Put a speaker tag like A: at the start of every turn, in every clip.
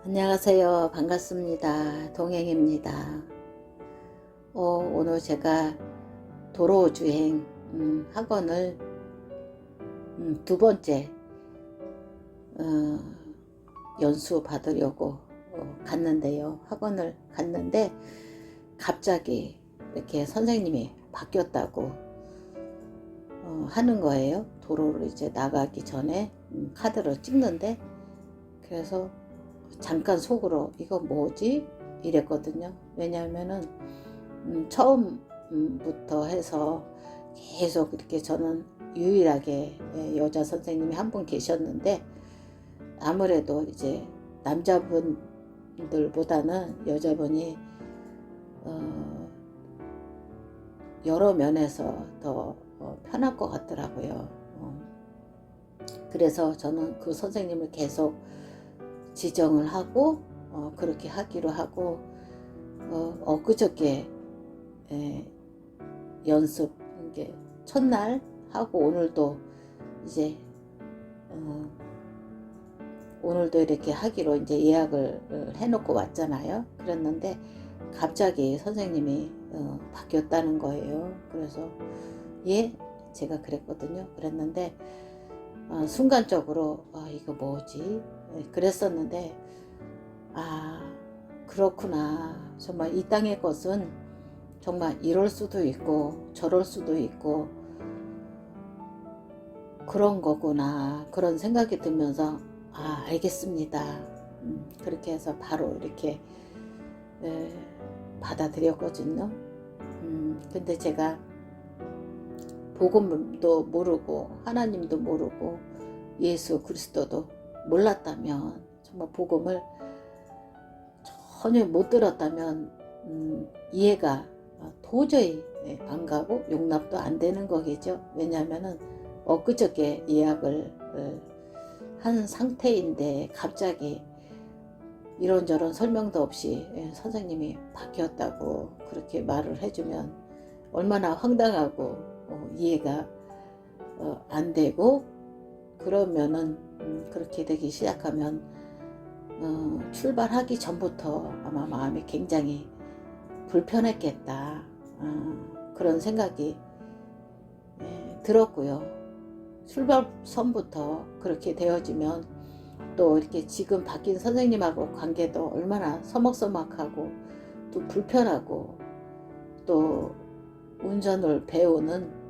A: 안녕하세요. 반갑습니다. 동행입니다. 오늘 제가 도로주행 학원을 두 번째 어, 연수 받으려고 갔는데요. 학원을 갔는데 갑자기 이렇게 선생님이 바뀌었다고 하는 거예요. 도로를 이제 나가기 전에 카드를 찍는데, 그래서 잠깐 속으로 이거 뭐지? 이랬거든요. 왜냐하면은 처음부터 해서 계속 이렇게 저는 유일하게 여자 선생님이 한 분 계셨는데, 아무래도 이제 남자분들보다는 여자분이 여러 면에서 더 편할 것 같더라고요. 그래서 저는 그 선생님을 계속 지정을 하고 그렇게 하기로 하고, 엊그저께 연습 이게 첫날 하고 오늘도 이제 오늘도 이렇게 하기로 이제 예약을 해놓고 왔잖아요. 그랬는데 갑자기 선생님이 바뀌었다는 거예요. 그래서 제가 그랬거든요. 그랬는데 순간적으로 이거 뭐지? 그랬었는데 그렇구나. 정말 이 땅의 것은 정말 이럴 수도 있고 저럴 수도 있고 그런 거구나, 그런 생각이 들면서 알겠습니다. 그렇게 해서 바로 이렇게 받아들였거든요. 근데 제가 복음도 모르고 하나님도 모르고 예수 그리스도도 몰랐다면, 정말 복음을 전혀 못 들었다면 이해가 도저히 안 가고 용납도 안 되는 거겠죠. 왜냐하면은 엊그저께 예약을 한 상태인데 갑자기 이런저런 설명도 없이 선생님이 바뀌었다고 그렇게 말을 해주면 얼마나 황당하고 이해가 안 되고, 그러면은 그렇게 되기 시작하면 출발하기 전부터 아마 마음이 굉장히 불편했겠다, 그런 생각이 들었고요. 출발선부터 그렇게 되어지면 또 이렇게 지금 바뀐 선생님하고 관계도 얼마나 서먹서먹하고 또 불편하고, 또 운전을 배우는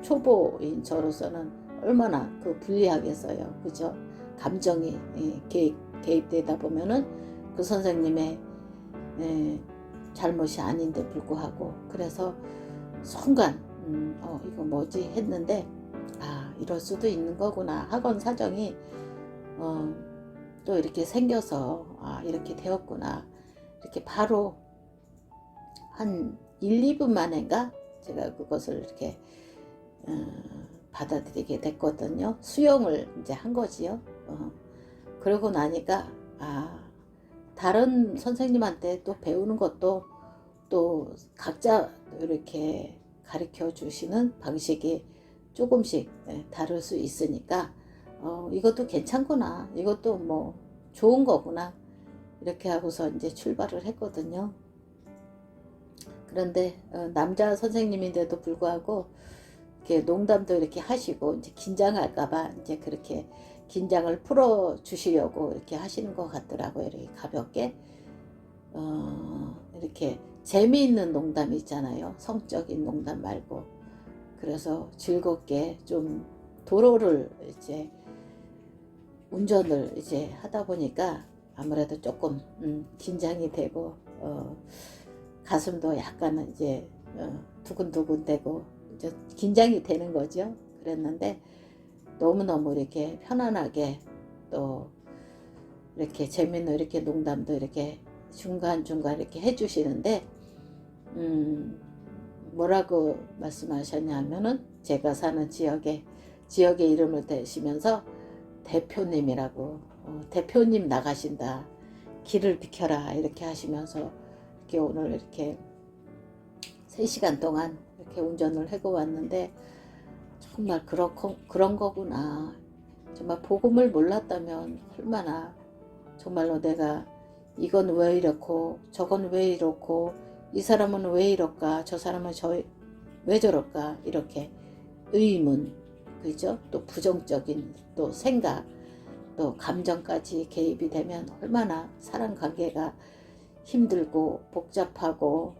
A: 초보인 저로서는 얼마나 불리하겠어요. 그죠? 감정이 개입되다 보면은 그 선생님의 잘못이 아닌데 불구하고, 그래서 순간 이거 뭐지 했는데 이럴 수도 있는 거구나. 학원 사정이 또 이렇게 생겨서 이렇게 되었구나. 이렇게 바로 한 1, 2분 만인가 제가 그것을 이렇게 받아들이게 됐거든요. 수용을 이제 한 거지요. 그러고 나니까 다른 선생님한테 또 배우는 것도 또 각자 이렇게 가르쳐 주시는 방식이 조금씩 다를 수 있으니까 이것도 괜찮구나, 이것도 뭐 좋은 거구나, 이렇게 하고서 이제 출발을 했거든요. 그런데 남자 선생님인데도 불구하고 이렇게 농담도 이렇게 하시고 이제 긴장할까봐 이제 그렇게 긴장을 풀어 주시려고 이렇게 하시는 것 같더라고요. 이렇게 가볍게 이렇게 재미있는 농담 있잖아요. 성적인 농담 말고. 그래서 즐겁게 좀 도로를 이제 운전을 이제 하다 보니까 아무래도 조금 긴장이 되고 가슴도 약간은 이제 두근두근 되고 이제 긴장이 되는 거죠. 그랬는데 너무너무 이렇게 편안하게 또 이렇게 재밌는 이렇게 농담도 이렇게 중간중간 이렇게 해주시는데 뭐라고 말씀하셨냐면은 제가 사는 지역의 이름을 대시면서 대표님이라고 대표님 나가신다, 길을 비켜라, 이렇게 하시면서 이렇게 오늘 이렇게 3시간 동안 이렇게 운전을 하고 왔는데 정말 그런 거구나. 정말 복음을 몰랐다면 얼마나 정말로 내가 이건 왜 이렇고 저건 왜 이렇고 이 사람은 왜 이럴까 저 사람은 왜 저럴까 이렇게 의문, 그죠? 또 부정적인 또 생각, 또 감정까지 개입이 되면 얼마나 사람 관계가 힘들고 복잡하고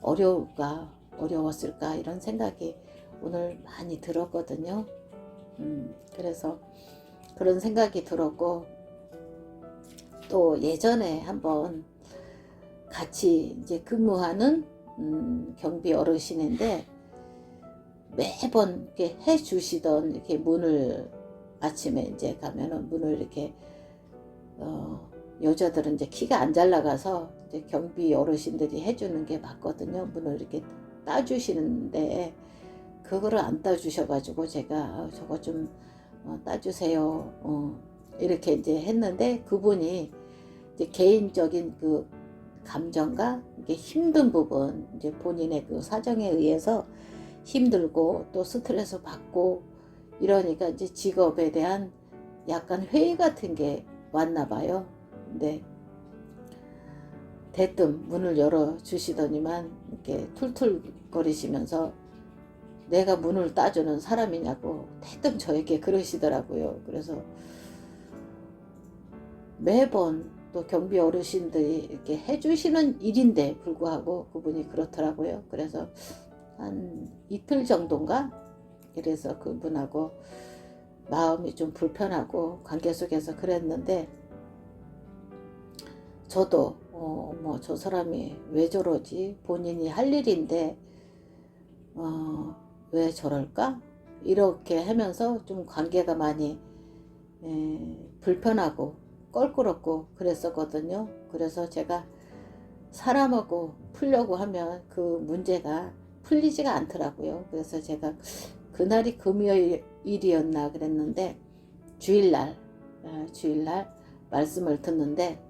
A: 어려웠을까 이런 생각이 오늘 많이 들었거든요. 그래서 그런 생각이 들었고, 또 예전에 한번 같이 이제 근무하는 경비 어르신인데, 매번 이렇게 해주시던 이렇게 문을 아침에 이제 가면은 문을 이렇게 여자들은 이제 키가 안 잘 나가서 이제 경비 어르신들이 해주는 게 맞거든요. 문을 이렇게 따주시는데 그거를 안 따주셔가지고 제가 저거 좀 따주세요. 이렇게 이제 했는데 그분이 이제 개인적인 그 감정과 이게 힘든 부분, 이제 본인의 그 사정에 의해서 힘들고 또 스트레스 받고 이러니까 이제 직업에 대한 약간 회의 같은 게 왔나 봐요. 근데 대뜸 문을 열어 주시더니만 이렇게 툴툴거리시면서 내가 문을 따주는 사람이냐고 대뜸 저에게 그러시더라고요. 그래서 매번 또 경비 어르신들이 이렇게 해주시는 일인데 불구하고 그분이 그렇더라고요. 그래서 한 이틀 정도인가? 그래서 그분하고 마음이 좀 불편하고 관계 속에서 그랬는데, 저도 뭐 저 사람이 왜 저러지? 본인이 할 일인데 왜 저럴까? 이렇게 하면서 좀 관계가 많이 불편하고 껄끄럽고 그랬었거든요. 그래서 제가 사람하고 풀려고 하면 그 문제가 풀리지가 않더라고요. 그래서 제가 그날이 금요일이었나 그랬는데 주일날 말씀을 듣는데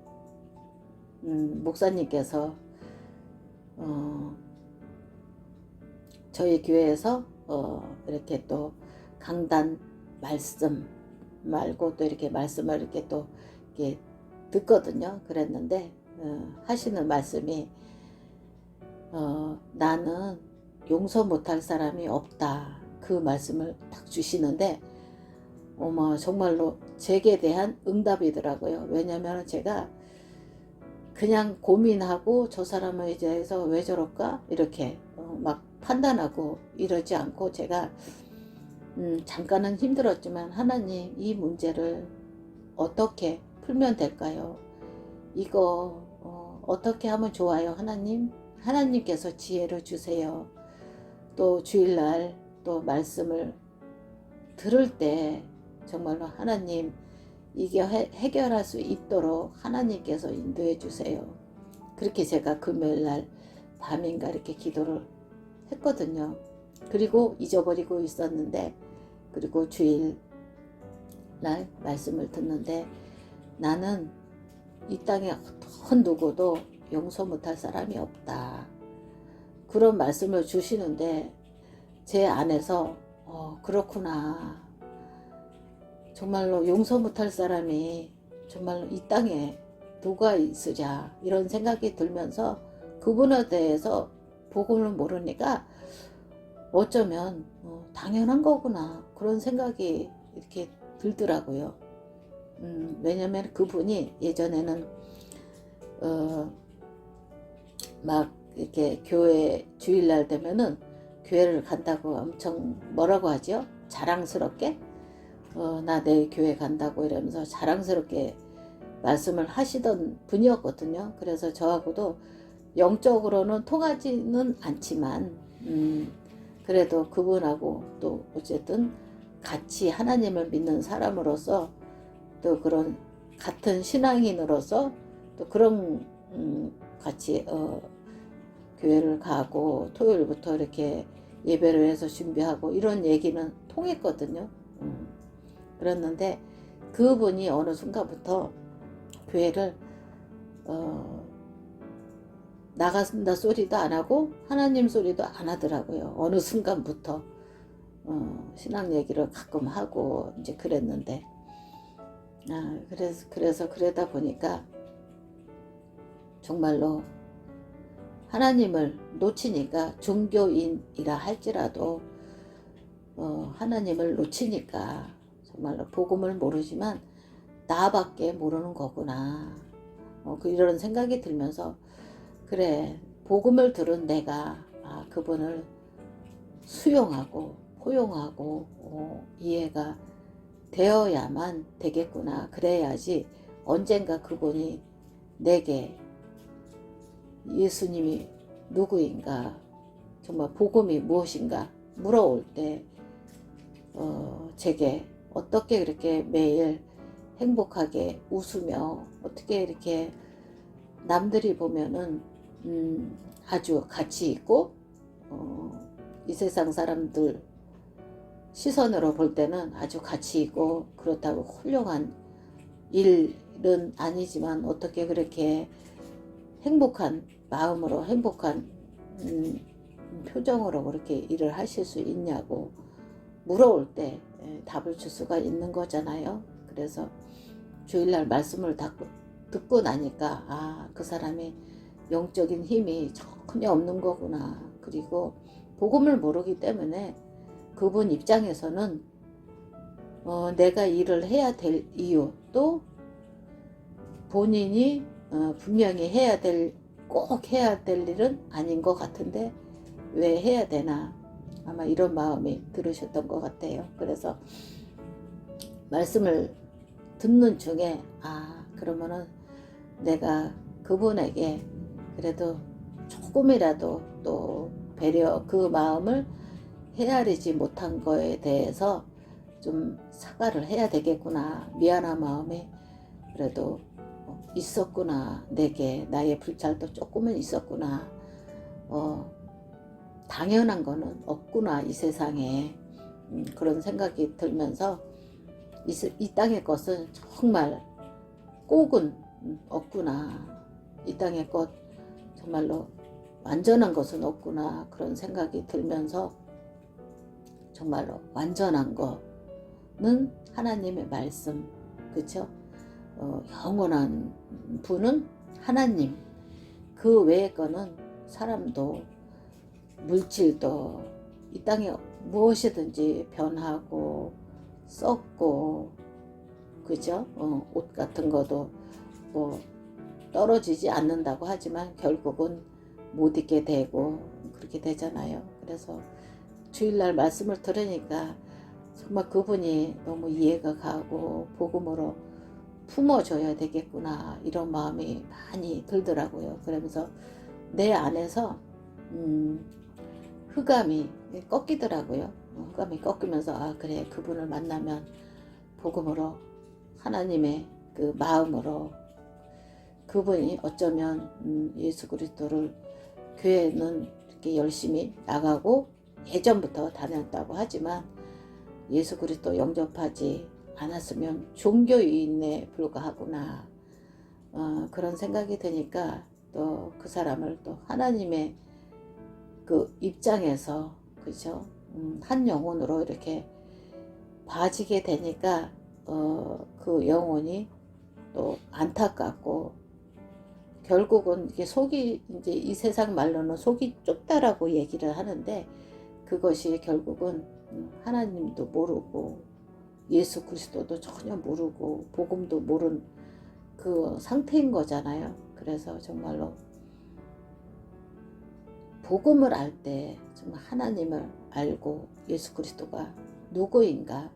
A: 목사님께서 저희 교회에서 이렇게 또 강단 말씀 말고 또 이렇게 말씀을 이렇게 또 이렇게 듣거든요. 그랬는데 하시는 말씀이 나는 용서 못할 사람이 없다. 그 말씀을 딱 주시는데 정말로 제게 대한 응답이더라고요. 왜냐면 제가 그냥 고민하고 저 사람에 대해서 왜 저럴까 이렇게 막 판단하고 이러지 않고 제가 잠깐은 힘들었지만 하나님 이 문제를 어떻게 풀면 될까요? 이거 어떻게 하면 좋아요? 하나님께서 지혜를 주세요. 또 주일날 또 말씀을 들을 때 정말로 하나님 이게 해결할 수 있도록 하나님께서 인도해 주세요. 그렇게 제가 금요일날 밤인가 이렇게 기도를 했거든요. 그리고 잊어버리고 있었는데, 그리고 주일날 말씀을 듣는데 나는 이 땅에 어떤 누구도 용서 못할 사람이 없다. 그런 말씀을 주시는데 제 안에서 그렇구나. 정말로 용서 못할 사람이 정말로 이 땅에 누가 있으랴 이런 생각이 들면서 그분에 대해서 복음을 모르니까 어쩌면 당연한 거구나 그런 생각이 이렇게 들더라고요. 왜냐면 그분이 예전에는 막 이렇게 교회 주일날 되면은 교회를 간다고 엄청 뭐라고 하죠? 자랑스럽게 나 내일 교회 간다고 이러면서 자랑스럽게 말씀을 하시던 분이었거든요. 그래서 저하고도 영적으로는 통하지는 않지만 그래도 그분하고 또 어쨌든 같이 하나님을 믿는 사람으로서 또 그런 같은 신앙인으로서 또 그런 같이 교회를 가고 토요일부터 이렇게 예배를 해서 준비하고 이런 얘기는 통했거든요. 그랬는데 그분이 어느 순간부터 교회를 나간다 소리도 안 하고 하나님 소리도 안 하더라고요. 어느 순간부터 신앙 얘기를 가끔 하고 이제 그랬는데 그래서 그러다 보니까 정말로 하나님을 놓치니까, 종교인이라 할지라도 하나님을 놓치니까 정말로 복음을 모르지만 나밖에 모르는 거구나. 이런 생각이 들면서, 그래, 복음을 들은 내가 그분을 수용하고 포용하고 이해가 되어야만 되겠구나. 그래야지 언젠가 그분이 내게 예수님이 누구인가, 정말 복음이 무엇인가 물어올 때 제게 어떻게 그렇게 매일 행복하게 웃으며, 어떻게 이렇게 남들이 보면은 아주 가치 있고 이 세상 사람들 시선으로 볼 때는 아주 가치 있고 그렇다고 훌륭한 일은 아니지만, 어떻게 그렇게 행복한 마음으로, 행복한 표정으로 그렇게 일을 하실 수 있냐고 물어올 때 답을 줄 수가 있는 거잖아요. 그래서 주일날 말씀을 듣고 나니까 그 사람이 영적인 힘이 전혀 없는 거구나. 그리고 복음을 모르기 때문에 그분 입장에서는 내가 일을 해야 될 이유, 또 본인이 분명히 꼭 해야 될 일은 아닌 것 같은데 왜 해야 되나, 아마 이런 마음이 들으셨던 것 같아요. 그래서 말씀을 듣는 중에 그러면은 내가 그분에게 그래도 조금이라도 또 배려, 그 마음을 헤아리지 못한 거에 대해서 좀 사과를 해야 되겠구나. 미안한 마음이 그래도 있었구나. 내게 나의 불찰도 조금은 있었구나. 당연한 거는 없구나, 이 세상에. 그런 생각이 들면서 이 땅의 것은 정말 꼭은 없구나. 이 땅의 것 정말로 완전한 것은 없구나. 그런 생각이 들면서 정말로 완전한 거는 하나님의 말씀, 그쵸? 영원한 분은 하나님, 그 외의 거는 사람도 물질도 이 땅에 무엇이든지 변하고 썩고, 그죠? 옷 같은 것도 뭐 떨어지지 않는다고 하지만 결국은 못 입게 되고 그렇게 되잖아요. 그래서 주일날 말씀을 들으니까 정말 그분이 너무 이해가 가고 복음으로 품어줘야 되겠구나, 이런 마음이 많이 들더라고요. 그러면서 내 안에서 흑암이 꺾이더라고요. 흑암이 꺾이면서 그래, 그분을 만나면 복음으로, 하나님의 그 마음으로, 그분이 어쩌면 예수 그리스도를, 교회는 이렇게 열심히 나가고 예전부터 다녔다고 하지만 예수 그리스도 영접하지 않았으면 종교인에 불과하구나. 그런 생각이 드니까 또 그 사람을 또 하나님의 그 입장에서, 그죠? 한 영혼으로 이렇게 봐지게 되니까 그 영혼이 또 안타깝고, 결국은 이게 속이, 이제 이 세상 말로는 속이 좁다라고 얘기를 하는데, 그것이 결국은 하나님도 모르고 예수 그리스도도 전혀 모르고 복음도 모른 그 상태인 거잖아요. 그래서 정말로 복음을 알 때 정말 하나님을 알고 예수 그리스도가 누구인가,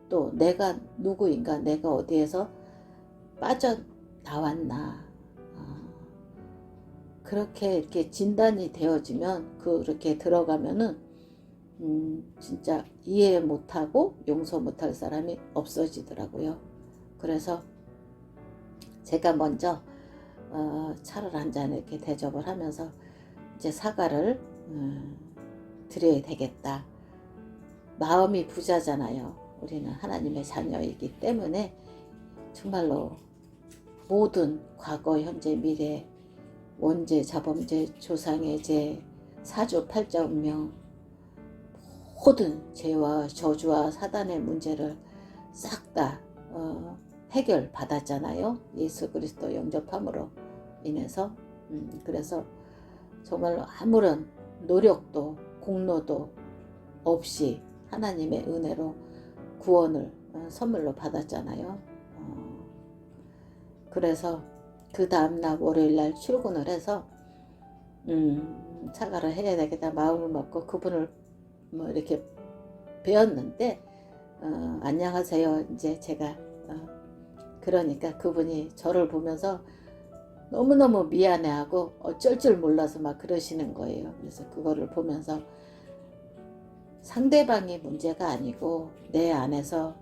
A: 또 내가 누구인가, 내가 어디에서 빠져나왔나, 그렇게 이렇게 진단이 되어지면, 그렇게 들어가면은 진짜 이해 못하고 용서 못할 사람이 없어지더라고요. 그래서 제가 먼저 차를 한 잔 이렇게 대접을 하면서 이제 사과를 드려야 되겠다. 마음이 부자잖아요. 우리는 하나님의 자녀이기 때문에 정말로 모든 과거, 현재, 미래, 원죄, 자범죄, 조상의 죄, 사조, 팔자, 운명, 모든 죄와 저주와 사단의 문제를 싹 다 해결 받았잖아요. 예수 그리스도 영접함으로 인해서. 그래서 정말로 아무런 노력도 공로도 없이 하나님의 은혜로 구원을 선물로 받았잖아요. 그래서 그 다음날 월요일날 출근을 해서 사과를 해야 되겠다 마음을 먹고 그분을 뭐 이렇게 뵈었는데 안녕하세요. 이제 제가 그러니까 그분이 저를 보면서 너무너무 미안해하고 어쩔 줄 몰라서 막 그러시는 거예요. 그래서 그거를 보면서 상대방이 문제가 아니고 내 안에서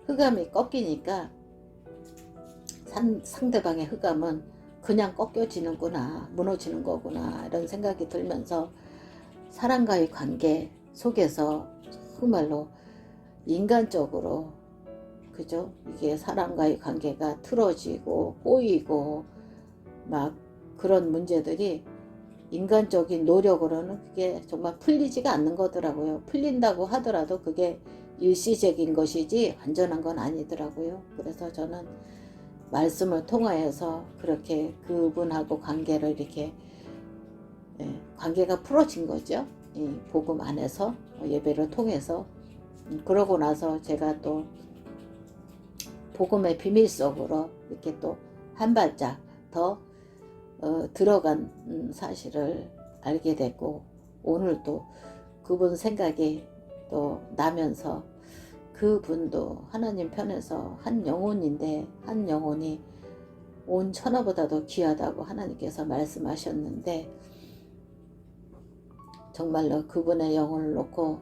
A: 흑암이 꺾이니까 상대방의 흑암은 그냥 꺾여지는구나, 무너지는 거구나 이런 생각이 들면서 사람과의 관계 속에서 정말로 인간적으로 그죠? 이게 사람과의 관계가 틀어지고 꼬이고 막 그런 문제들이 인간적인 노력으로는 그게 정말 풀리지가 않는 거더라고요. 풀린다고 하더라도 그게 일시적인 것이지 완전한 건 아니더라고요. 그래서 저는 말씀을 통하여서 그렇게 그분하고 관계를 이렇게 관계가 풀어진 거죠. 이 복음 안에서 예배를 통해서. 그러고 나서 제가 또 복음의 비밀 속으로 이렇게 또 한 발짝 더 들어간 사실을 알게 됐고 오늘 또 그분 생각이 또 나면서 그분도 하나님 편에서 한 영혼인데 한 영혼이 온 천하보다도 귀하다고 하나님께서 말씀하셨는데 정말로 그분의 영혼을 놓고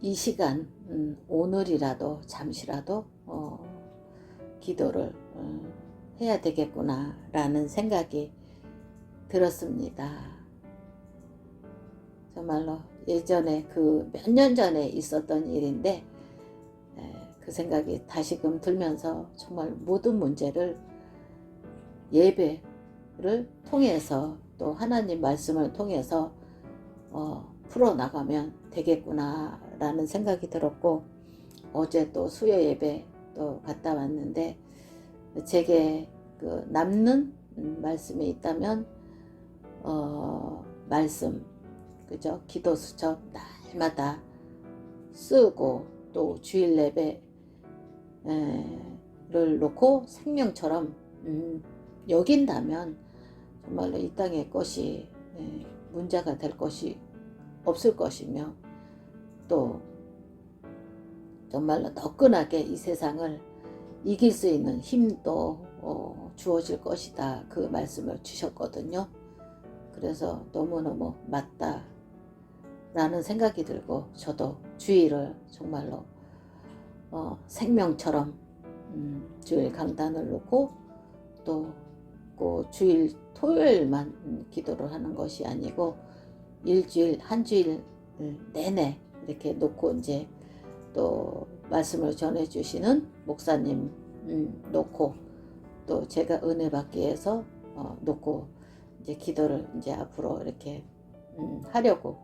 A: 이 시간 오늘이라도 잠시라도 기도를 해야 되겠구나 라는 생각이 들었습니다. 정말로 예전에 그 몇 년 전에 있었던 일인데 그 생각이 다시금 들면서 정말 모든 문제를 예배를 통해서 또 하나님 말씀을 통해서 풀어나가면 되겠구나 라는 생각이 들었고 어제 또 수요 예배 또 갔다 왔는데 제게 그 남는 말씀이 있다면 말씀 그죠? 기도 수첩 날마다 쓰고 또 주일 예배를 놓고 생명처럼 여긴다면 정말로 이 땅의 것이 문제가 될 것이 없을 것이며 또 정말로 너끈하게 이 세상을 이길 수 있는 힘도 주어질 것이다. 그 말씀을 주셨거든요. 그래서 너무너무 맞다 라는 생각이 들고 저도 주일을 정말로 생명처럼 주일 강단을 놓고 또 그 주일 토요일만 기도를 하는 것이 아니고 일주일 한 주일 내내 이렇게 놓고 이제 또 말씀을 전해주시는 목사님 놓고 또 제가 은혜 받기 위해서 놓고 이제 기도를 이제 앞으로 이렇게 하려고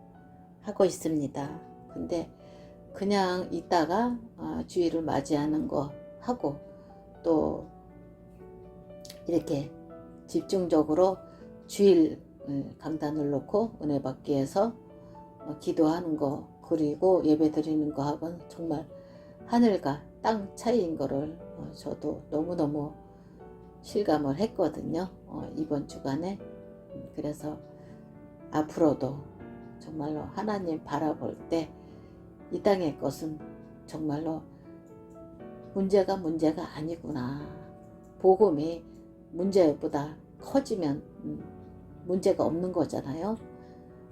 A: 하고 있습니다. 근데 그냥 있다가 주일을 맞이하는 거 하고 또 이렇게 집중적으로 주일 강단을 놓고 은혜 받기 위해서 기도하는 거 그리고 예배 드리는 거하고는 정말 하늘과 땅 차이인 거를 저도 너무너무 실감을 했거든요. 이번 주간에. 그래서 앞으로도 정말로 하나님 바라볼 때 이 땅의 것은 정말로 문제가 아니구나. 복음이 문제보다 커지면 문제가 없는 거잖아요.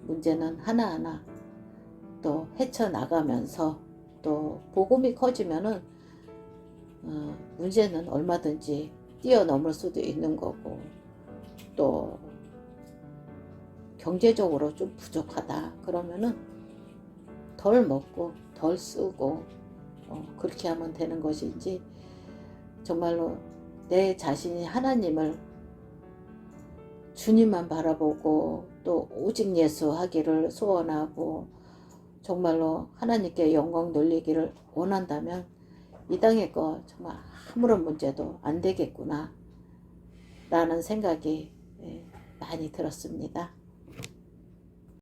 A: 문제는 하나하나 또 헤쳐나가면서 또 복음이 커지면은 문제는 얼마든지 뛰어넘을 수도 있는 거고 또 경제적으로 좀 부족하다 그러면은 덜 먹고 덜 쓰고 그렇게 하면 되는 것이지 정말로 내 자신이 하나님을 주님만 바라보고 또 오직 예수 하기를 소원하고 정말로 하나님께 영광 돌리기를 원한다면 이당의 거 정말 아무런 문제도 안 되겠구나 라는 생각이 많이 들었습니다.